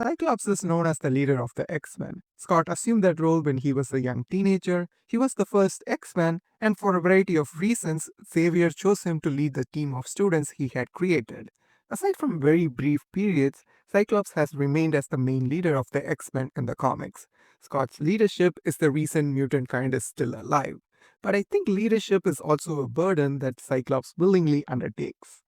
Cyclops is known as the leader of the X-Men. Scott assumed that role when he was a young teenager. He was the first X-Men, and for a variety of reasons, Xavier chose him to lead the team of students he had created. Aside from very brief periods, Cyclops has remained as the main leader of the X-Men in the comics. Scott's leadership is the reason mutant kind is still alive. But I think leadership is also a burden that Cyclops willingly undertakes.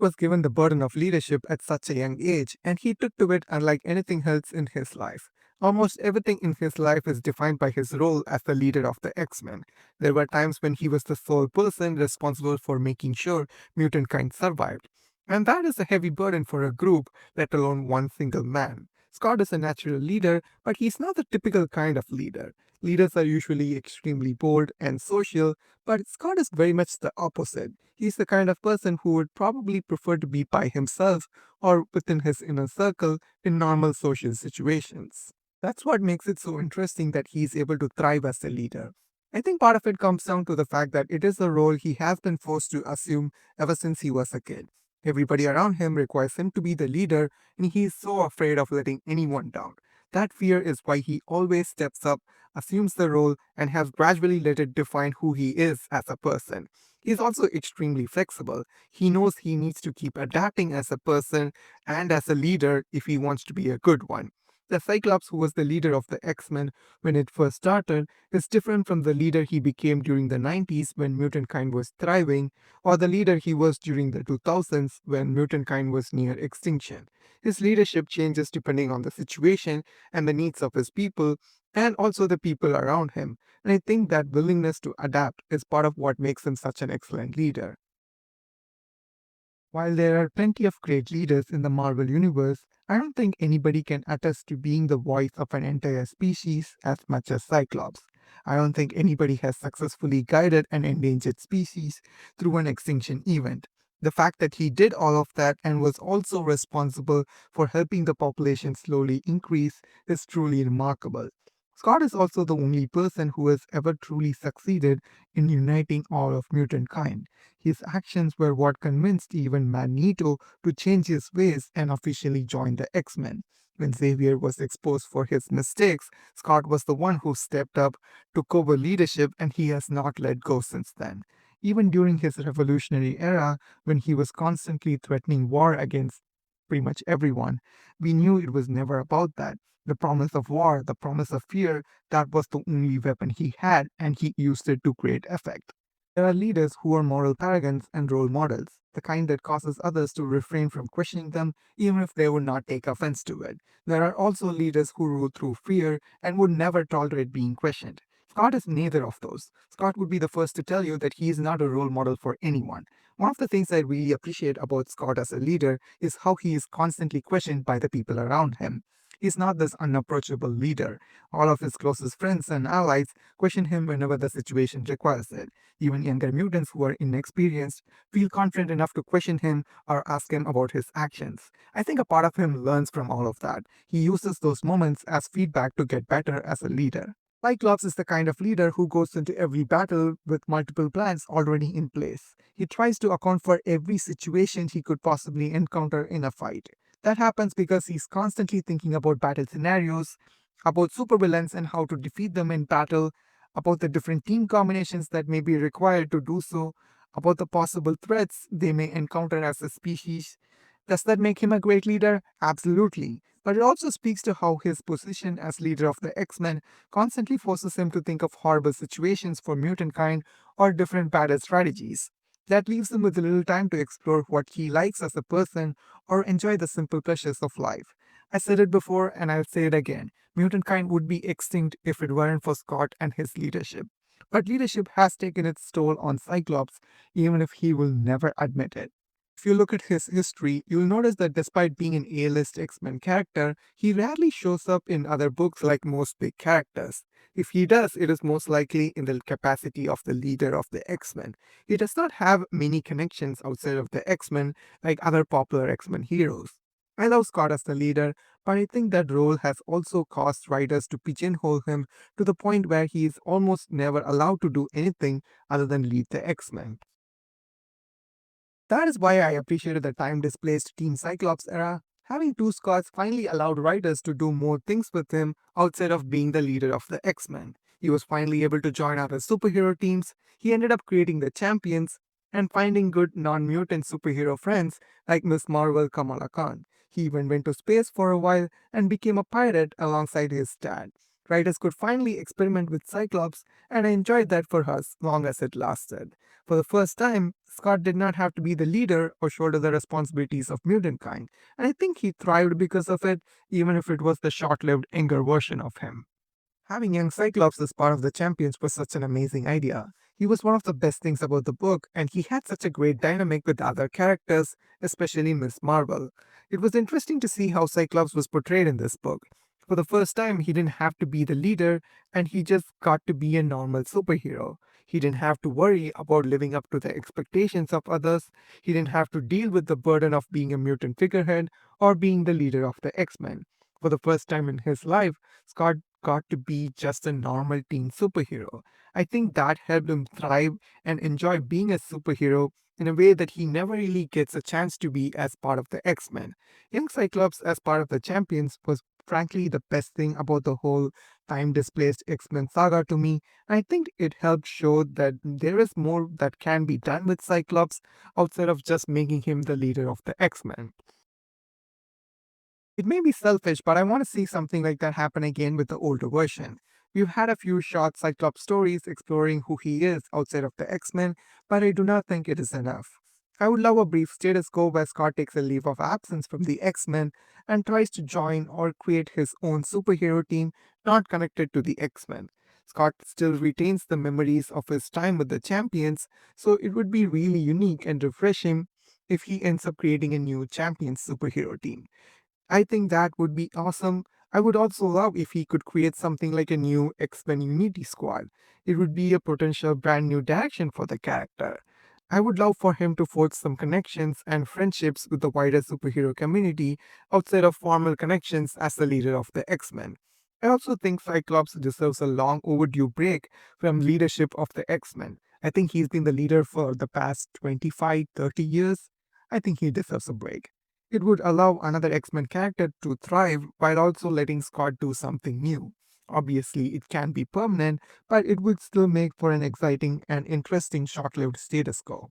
Was given the burden of leadership at such a young age, and he took to it unlike anything else in his life. Almost everything in his life is defined by his role as the leader of the X-Men. There were times when he was the sole person responsible for making sure mutant kind survived. And that is a heavy burden for a group, let alone one single man. Scott is a natural leader, but he's not the typical kind of leader. Leaders are usually extremely bold and social, but Scott is very much the opposite. He's the kind of person who would probably prefer to be by himself or within his inner circle in normal social situations. That's what makes it so interesting that he's able to thrive as a leader. I think part of it comes down to the fact that it is a role he has been forced to assume ever since he was a kid. Everybody around him requires him to be the leader, and he is so afraid of letting anyone down. That fear is why he always steps up, assumes the role, and has gradually let it define who he is as a person. He's also extremely flexible. He knows he needs to keep adapting as a person and as a leader if he wants to be a good one. The Cyclops, who was the leader of the X-Men when it first started, is different from the leader he became during the 90s when mutant kind was thriving, or the leader he was during the 2000s when mutant kind was near extinction. His leadership changes depending on the situation and the needs of his people, and also the people around him. And I think that willingness to adapt is part of what makes him such an excellent leader. While there are plenty of great leaders in the Marvel Universe, I don't think anybody can attest to being the voice of an entire species as much as Cyclops. I don't think anybody has successfully guided an endangered species through an extinction event. The fact that he did all of that and was also responsible for helping the population slowly increase is truly remarkable. Scott is also the only person who has ever truly succeeded in uniting all of mutant kind. His actions were what convinced even Magneto to change his ways and officially join the X-Men. When Xavier was exposed for his mistakes, Scott was the one who stepped up, took over leadership, and he has not let go since then. Even during his revolutionary era, when he was constantly threatening war against pretty much everyone, we knew it was never about that. The promise of war, the promise of fear, that was the only weapon he had, and he used it to great effect. There are leaders who are moral paragons and role models, the kind that causes others to refrain from questioning them even if they would not take offense to it. There are also leaders who rule through fear and would never tolerate being questioned. Scott is neither of those. Scott would be the first to tell you that he is not a role model for anyone. One of the things I really appreciate about Scott as a leader is how he is constantly questioned by the people around him. He's not this unapproachable leader. All of his closest friends and allies question him whenever the situation requires it. Even younger mutants who are inexperienced feel confident enough to question him or ask him about his actions. I think a part of him learns from all of that. He uses those moments as feedback to get better as a leader. Cyclops is the kind of leader who goes into every battle with multiple plans already in place. He tries to account for every situation he could possibly encounter in a fight. That happens because he's constantly thinking about battle scenarios, about supervillains and how to defeat them in battle, about the different team combinations that may be required to do so, about the possible threats they may encounter as a species. Does that make him a great leader? Absolutely. But it also speaks to how his position as leader of the X-Men constantly forces him to think of horrible situations for mutant kind or different battle strategies. That leaves him with little time to explore what he likes as a person or enjoy the simple pleasures of life. I said it before and I'll say it again. Mutant kind would be extinct if it weren't for Scott and his leadership. But leadership has taken its toll on Cyclops, even if he will never admit it. If you look at his history, you'll notice that despite being an A-list X-Men character, he rarely shows up in other books like most big characters. If he does, it is most likely in the capacity of the leader of the X-Men. He does not have many connections outside of the X-Men like other popular X-Men heroes. I love Scott as the leader, but I think that role has also caused writers to pigeonhole him to the point where he is almost never allowed to do anything other than lead the X-Men. That is why I appreciated the time displaced Team Cyclops era. Having two Scots finally allowed writers to do more things with him outside of being the leader of the X-Men. He was finally able to join other superhero teams, he ended up creating the champions, and finding good non-mutant superhero friends like Miss Marvel Kamala Khan. He even went to space for a while and became a pirate alongside his dad. Writers could finally experiment with Cyclops, and I enjoyed that for as long as it lasted. For the first time, Scott did not have to be the leader or shoulder the responsibilities of mutant kind, and I think he thrived because of it, even if it was the short lived younger version of him. Having young Cyclops as part of the champions was such an amazing idea. He was one of the best things about the book, and he had such a great dynamic with other characters, especially Miss Marvel. It was interesting to see how Cyclops was portrayed in this book. For the first time, he didn't have to be the leader, and he just got to be a normal superhero. He didn't have to worry about living up to the expectations of others. He didn't have to deal with the burden of being a mutant figurehead or being the leader of the X-Men. For the first time in his life, Scott got to be just a normal teen superhero. I think that helped him thrive and enjoy being a superhero in a way that he never really gets a chance to be as part of the X-Men. Young Cyclops as part of the Champions was frankly the best thing about the whole time displaced X-Men saga to me. I think it helped show that there is more that can be done with Cyclops outside of just making him the leader of the X-Men. It may be selfish, but I want to see something like that happen again with the older version. We've had a few short Cyclops stories exploring who he is outside of the X-Men, but I do not think it is enough. I would love a brief status quo where Scott takes a leave of absence from the X-Men and tries to join or create his own superhero team not connected to the X-Men. Scott still retains the memories of his time with the champions, so it would be really unique and refreshing if he ends up creating a new champions superhero team. I think that would be awesome. I would also love if he could create something like a new X-Men Unity Squad. It would be a potential brand new direction for the character. I would love for him to forge some connections and friendships with the wider superhero community outside of formal connections as the leader of the X-Men. I also think Cyclops deserves a long overdue break from leadership of the X-Men. I think he's been the leader for the past 25, 30 years. I think he deserves a break. It would allow another X-Men character to thrive while also letting Scott do something new. Obviously, it can be permanent, but it would still make for an exciting and interesting short lived status quo.